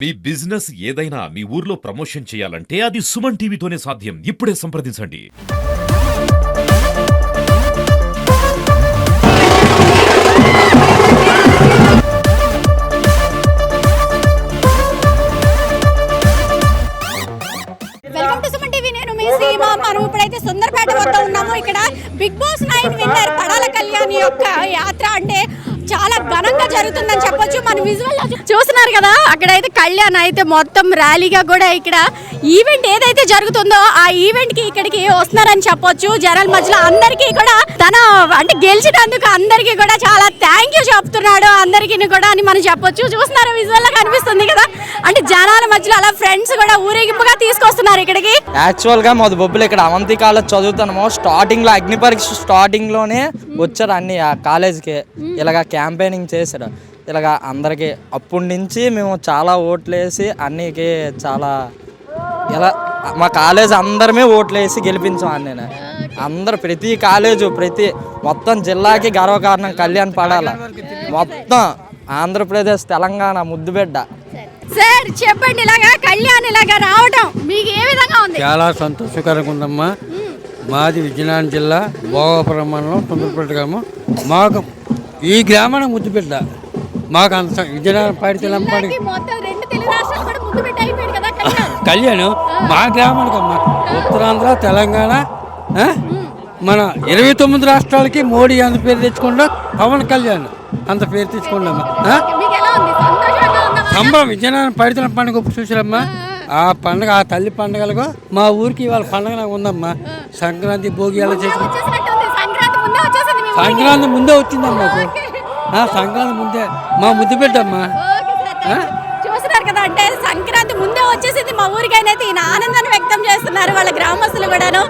మీ business ఏదైనా మీ ఊర్లో promotion చేయాలంటే అది సుమన్ టీవీతోనే సాధ్యం. ఇప్పుడే సంప్రదించండి. Welcome to Suman TV. నేను మీ సీమా. మనం ఇప్పుడైతే సుందర్పేట వద్ద ఉన్నాము. ఇక్కడ Bigg Boss 9 winner Padala Kalyan యొక్క యాత్ర అంటే చాలా ఘనంగా జరుగుతుందని చెప్పొచ్చు. మన విజువల్ చూస్తున్నారు కదా, అక్కడైతే కళ్యాణ్ అయితే మొత్తం ర్యాలీగా కూడా ఇక్కడ ఈవెంట్ ఏదైతే జరుగుతుందో ఆ ఈవెంట్ కి ఇక్కడికి వస్తున్నారని చెప్పొచ్చు. జనాల మధ్యలో అందరికీ కూడా తన అంటే గెలిచినందుకు అందరికీ కూడా చాలా థ్యాంక్ యూ చెప్తున్నాడు అందరికీ కూడా అని మనం చెప్పొచ్చు. చూస్తున్నారు విజువల్ గా కనిపిస్తుంది కదా, అంటే జనాల మధ్యలో అలా ఫ్రెండ్స్ కూడా ఊరేగింపుగా తీసుకొస్తున్నారు ఇక్కడికి. యాక్చువల్ గా మాది బొబ్బులు ఇక్కడ అవంతి కాలేజ్ చదువుతాము. స్టార్టింగ్ లో అగ్ని పరీక్ష స్టార్టింగ్ లోనే వచ్చారు అన్ని ఆ కాలేజ్కి. ఇలాగ క్యాంపెయినింగ్ చేశారు ఇలాగ అందరికి. అప్పటి నుంచి మేము చాలా ఓట్లు వేసి అన్నికి చాలా ఇలా మా కాలేజ్ అందరమే ఓట్లు వేసి గెలిపించాం అన్నీ. అందరు ప్రతి కాలేజు మొత్తం జిల్లాకి గర్వకారణం కళ్యాణ్ పడాల. మొత్తం ఆంధ్రప్రదేశ్ తెలంగాణ ముద్దుబిడ్డ. సార్ చెప్పండి, ఇలాగా కళ్యాణ్ ఇలాగా రావడం మీకు ఏ విధంగా ఉంది? చాలా సంతోషకరంగా ఉందమ్మా. మాది విజయనగరం జిల్లా భోగాపురం మండలం సుందరపేట గ్రామం. మాకు ఈ గ్రామానికి ముద్దుబిడ్డ. మాకు అంత విజయనగరం పాడితెలంపాడి కళ్యాణ్ మా గ్రామానికి అమ్మా. ఉత్తరాంధ్ర తెలంగాణ మన 29 రాష్ట్రాలకి మోడీ అంత పేరు తెచ్చుకుండా పవన్ కళ్యాణ్ అంత పేరు తెచ్చుకోండమ్మా. సంబరం విజయనగరం పాడితెలం పండుగ చూసారమ్మా. ఆ పండుగ ఆ తల్లి పండుగలకు మా ఊరికి ఇవాళ పండుగ ఉందమ్మా. సంక్రాంతి భోగి ఎలా చేసుకుంటాం. సంక్రాంతి ముందే వచ్చిందమ్మా మాకు. సంక్రాంతి ముందే మా ముద్దు బిడ్డమ్మా. చూస్తున్నారు కదా, అంటే సంక్రాంతి ముందే వచ్చేసింది మా ఊరికైనా. ఈయన ఆనందాన్ని వ్యక్తం చేస్తున్నారు వాళ్ళ గ్రామస్తులు కూడాను.